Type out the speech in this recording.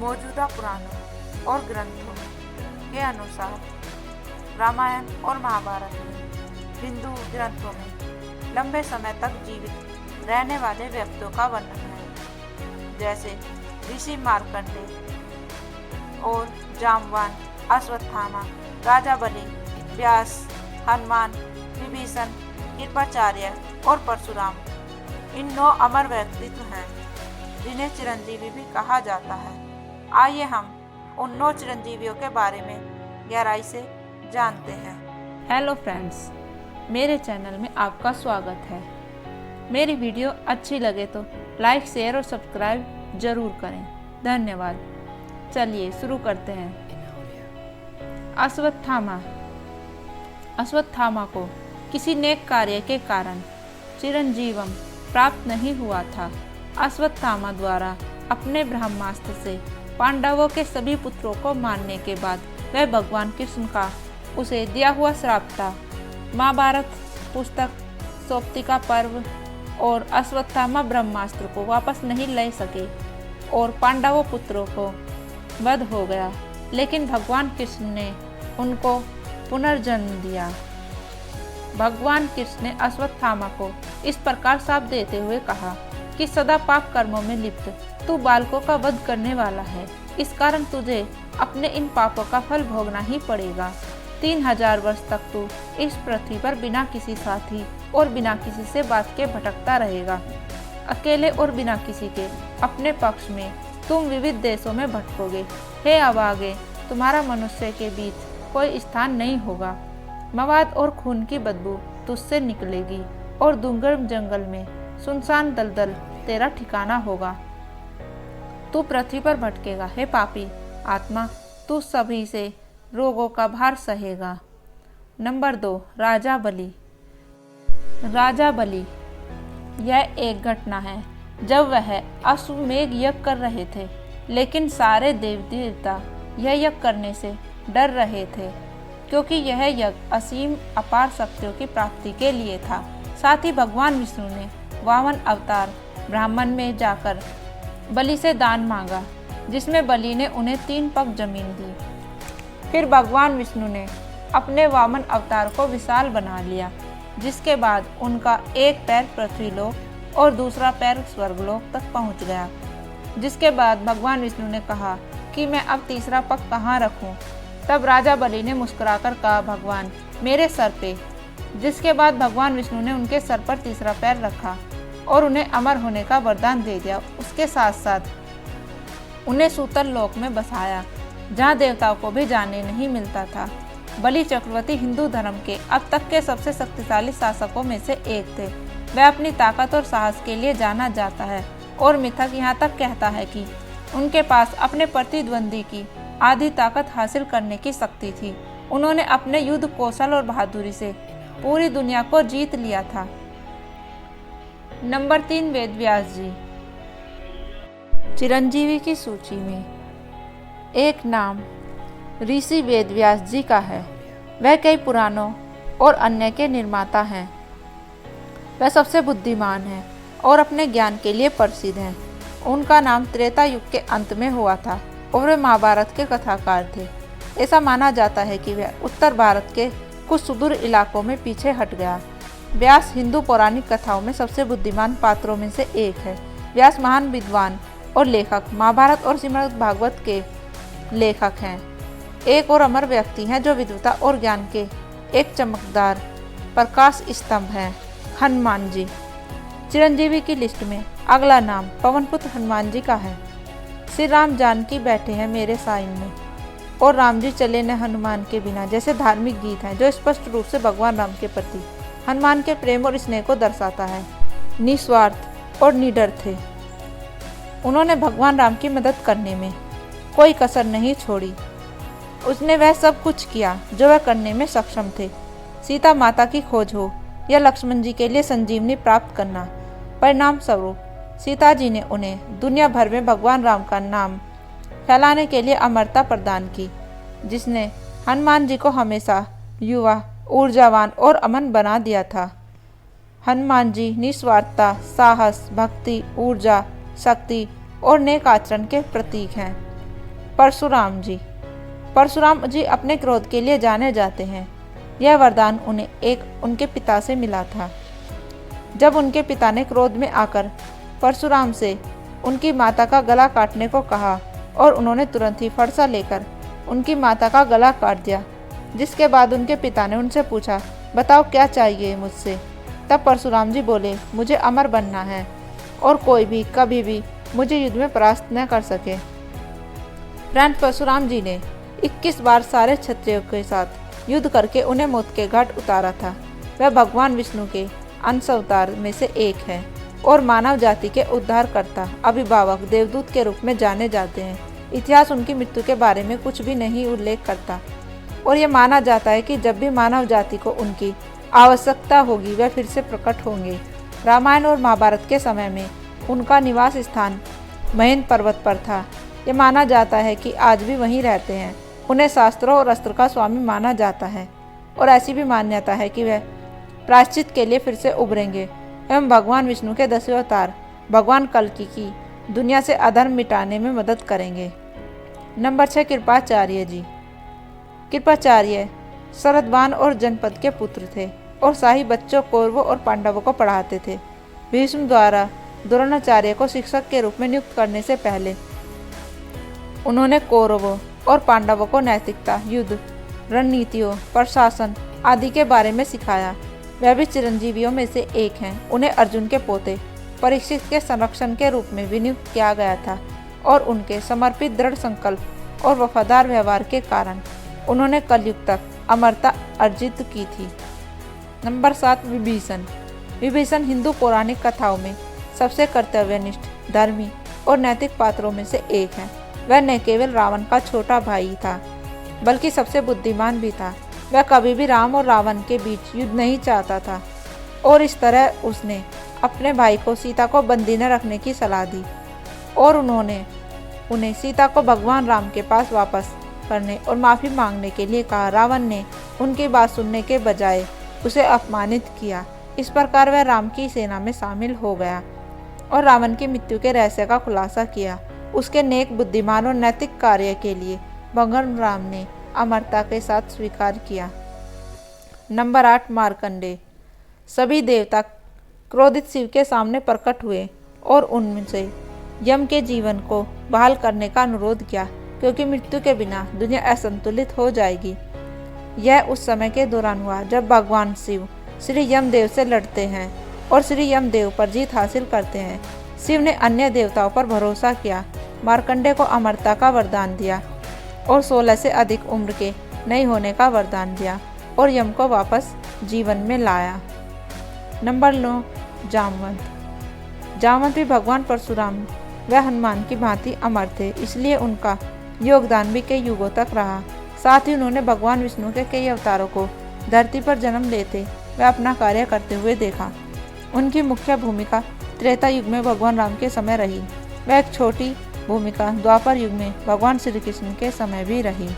मौजूदा पुराणों और ग्रंथों के अनुसार रामायण और महाभारत में हिंदू ग्रंथों में लंबे समय तक जीवित रहने वाले व्यक्तियों का वर्णन है, जैसे ऋषि मार्कंडेय और जाम्बवान, अश्वत्थामा, राजा बलि, व्यास, हनुमान, विभीषण, कृपाचार्य और परशुराम। इन 9 अमर व्यक्तित्व हैं जिन्हें चिरंजीवी भी कहा जाता है। आइए हम उन 9 चिरंजीवियों के बारे में गहराई से जानते हैं। हेलो फ्रेंड्स, मेरे चैनल में आपका स्वागत है। मेरी वीडियो अच्छी लगे तो लाइक, शेयर और सब्सक्राइब जरूर करें। धन्यवाद। चलिए शुरू करते हैं। अश्वत्थामा को किसी नेक कार्य के कारण चिरंजीवम प्राप्त नहीं हुआ था। अश्वत्थामा द्वारा अपने ब्रह्मास्त्र से पांडवों के सभी पुत्रों को मारने के बाद वह भगवान कृष्ण का उसे दिया हुआ श्राप था। महाभारत पुस्तक सौप्तिका पर्व और अश्वत्थामा ब्रह्मास्त्र को वापस नहीं ले सके और पांडवों पुत्रों को वध हो गया, लेकिन भगवान कृष्ण ने उनको पुनर्जन्म दिया। भगवान कृष्ण ने अश्वत्थामा को इस प्रकार शाप देते हुए कहा कि सदा पाप कर्मों में लिप्त तू बालकों का वध करने वाला है, इस कारण तुझे अपने इन पापों का फल भोगना ही पड़ेगा। 3000 वर्ष तक तू इस पृथ्वी पर बिना किसी साथी और बिना किसी से बात के भटकता रहेगा। अकेले और बिना किसी के अपने पक्ष में तुम विविध देशों में भटकोगे। हे अभागे, तुम्हारा मनुष्य के बीच कोई स्थान नहीं होगा। मवाद और खून की बदबू तुझसे निकलेगी और दुर्गम जंगल में सुनसान दलदल तेरा ठिकाना होगा। तू पृथ्वी पर भटकेगा। हे पापी आत्मा, तू सभी से रोगों का भार सहेगा। नंबर 2, राजा बलि। राजा बलि, यह एक घटना है जब वह अश्वमेध यज्ञ कर रहे थे, लेकिन सारे देव देवता यह यज्ञ करने से डर रहे थे, क्योंकि यह यज्ञ असीम अपार शक्तियों की प्राप्ति के लिए था। साथ ही भगवान विष्णु ने वामन अवतार ब्राह्मण में जाकर बलि से दान मांगा, जिसमें बलि ने उन्हें 3 पग जमीन दी। फिर भगवान विष्णु ने अपने वामन अवतार को विशाल बना लिया, जिसके बाद उनका एक पैर पृथ्वीलोक और दूसरा पैर स्वर्गलोक तक पहुंच गया। जिसके बाद भगवान विष्णु ने कहा कि मैं अब तीसरा पग कहाँ रखूं? तब राजा बलि ने मुस्कुराकर कहा, भगवान मेरे सर पे। जिसके बाद भगवान विष्णु ने उनके सर पर तीसरा पैर रखा और उन्हें अमर होने का वरदान दे दिया। उसके साथ साथ उन्हें सूतल लोक में बसाया, जहाँ देवताओं को भी जाने नहीं मिलता था। बलि चक्रवर्ती हिंदू धर्म के अब तक के सबसे शक्तिशाली शासकों में से एक थे। वह अपनी ताकत और साहस के लिए जाना जाता है और मिथक यहाँ तक कहता है कि उनके पास अपने प्रतिद्वंदी की आधी ताकत हासिल करने की शक्ति थी। उन्होंने अपने युद्ध कौशल और बहादुरी से पूरी दुनिया को जीत लिया था। नंबर 3, वेद व्यास जी। चिरंजीवी की सूची में एक नाम ऋषि वेद व्यास जी का है। वह कई पुराणों और अन्य के निर्माता हैं। वह सबसे बुद्धिमान हैं और अपने ज्ञान के लिए प्रसिद्ध हैं। उनका नाम त्रेता युग के अंत में हुआ था और वे महाभारत के कथाकार थे। ऐसा माना जाता है कि वह उत्तर भारत के कुछ सुदूर इलाकों में पीछे हट गया। व्यास हिंदू पौराणिक कथाओं में सबसे बुद्धिमान पात्रों में से एक है। व्यास महान विद्वान और लेखक, महाभारत और श्रीमद् भागवत के लेखक हैं। एक और अमर व्यक्ति हैं जो विद्वता और ज्ञान के एक चमकदार प्रकाश स्तंभ हैं, हनुमान जी। चिरंजीवी की लिस्ट में अगला नाम पवनपुत्र हनुमान जी का है। श्री राम जानकी बैठे हैं मेरे साइन में और राम जी चले न हनुमान के बिना जैसे धार्मिक गीत हैं, जो स्पष्ट रूप से भगवान राम के प्रति हनुमान के प्रेम और स्नेह को दर्शाता है। निस्वार्थ और निडर थे। उन्होंने भगवान राम की मदद करने में कोई कसर नहीं छोड़ी। उसने वह सब कुछ किया जो वह करने में सक्षम थे। सीता माता की खोज हो या लक्ष्मण जी के लिए संजीवनी प्राप्त करना, परिणाम स्वरूप सीता जी ने उन्हें दुनिया भर में भगवान राम का नाम फैलाने के लिए अमरता प्रदान की, जिसने हनुमान जी को हमेशा युवा, ऊर्जावान और अमन बना दिया था। हनुमान जी निस्वार्थता, साहस, भक्ति, ऊर्जा, शक्ति और नेक आचरण के प्रतीक हैं। परशुराम जी अपने क्रोध के लिए जाने जाते हैं। यह वरदान उन्हें उनके पिता से मिला था। जब उनके पिता ने क्रोध में आकर परशुराम से उनकी माता का गला काटने को कहा और उन्होंने तुरंत ही फरसा लेकर उनकी माता का गला काट दिया, जिसके बाद उनके पिता ने उनसे पूछा, बताओ क्या चाहिए मुझसे। तब परशुराम जी बोले, मुझे अमर बनना है और कोई भी कभी भी मुझे युद्ध में परास्त न कर सके। प्रांत परशुराम जी ने 21 बार सारे क्षत्रियों के साथ युद्ध करके उन्हें मौत के घाट उतारा था। वह भगवान विष्णु के अंश अवतार में से एक है और मानव जाति के उद्धारकर्ता, अभिभावक, देवदूत के रूप में जाने जाते हैं। इतिहास उनकी मृत्यु के बारे में कुछ भी नहीं उल्लेख करता और यह माना जाता है कि जब भी मानव जाति को उनकी आवश्यकता होगी वह फिर से प्रकट होंगे। रामायण और महाभारत के समय में उनका निवास स्थान महेंद्र पर्वत पर था। यह माना जाता है कि आज भी वहीं रहते हैं। उन्हें शास्त्रों और अस्त्र का स्वामी माना जाता है और ऐसी भी मान्यता है कि वह प्रायश्चित के लिए फिर से उभरेंगे एवं भगवान विष्णु के 10वें अवतार भगवान कल्कि की दुनिया से अधर्म मिटाने में मदद करेंगे। नंबर 6, कृपाचार्य जी। कृपाचार्य शरदबान और जनपद के पुत्र थे और शाही बच्चों, कौरवों और पांडवों को पढ़ाते थे। भीष्म द्वारा द्रोणाचार्य को शिक्षक के रूप में नियुक्त करने से पहले उन्होंने कौरवों और पांडवों को नैतिकता, युद्ध, रणनीतियों, प्रशासन आदि के बारे में सिखाया। वह भी चिरंजीवियों में से एक हैं। उन्हें अर्जुन के पोते परीक्षित के संरक्षण के रूप में भी नियुक्त किया गया था और उनके समर्पित, दृढ़ संकल्प और वफादार व्यवहार के कारण उन्होंने कलयुग तक अमरता अर्जित की थी। नंबर 7, विभीषण। विभीषण हिंदू पौराणिक कथाओं में सबसे कर्तव्यनिष्ठ, धर्मी और नैतिक पात्रों में से एक है। वह न केवल रावण का छोटा भाई था बल्कि सबसे बुद्धिमान भी था। वह कभी भी राम और रावण के बीच युद्ध नहीं चाहता था और इस तरह उसने अपने भाई को सीता को बंदी न रखने की सलाह दी और उन्हें सीता को भगवान राम के पास वापस करने और माफ़ी मांगने के लिए कहा। रावण ने उनकी बात सुनने के बजाय उसे अपमानित किया। इस प्रकार वह राम की सेना में शामिल हो गया और रावण की मृत्यु के रहस्य का खुलासा किया। उसके नेक, बुद्धिमान और नैतिक कार्य के लिए भगवान राम ने अमरता के साथ स्वीकार किया। नंबर 8, मार्कंडेय। सभी देवता क्रोधित शिव के सामने प्रकट हुए और उनसे यम के जीवन को बहाल करने का अनुरोध किया, क्योंकि मृत्यु के बिना दुनिया असंतुलित हो जाएगी। यह उस समय के दौरान हुआ जब भगवान शिव श्री यमदेव से लड़ते हैं और श्री यमदेव पर जीत हासिल करते हैं। शिव ने अन्य देवताओं पर भरोसा किया, मार्कंडेय को अमरता का वरदान दिया और 16 से अधिक उम्र के नहीं होने का वरदान दिया और यम को वापस जीवन में लाया। नंबर 9, जामवंत। जामवंत भी भगवान परशुराम व हनुमान की भांति अमर थे, इसलिए उनका योगदान भी कई युगों तक रहा। साथ ही उन्होंने भगवान विष्णु के कई अवतारों को धरती पर जन्म लेते व अपना कार्य करते हुए देखा। उनकी मुख्य भूमिका त्रेता युग में भगवान राम के समय रही। वह एक छोटी भूमिका द्वापर युग में भगवान श्री कृष्ण के समय भी रही।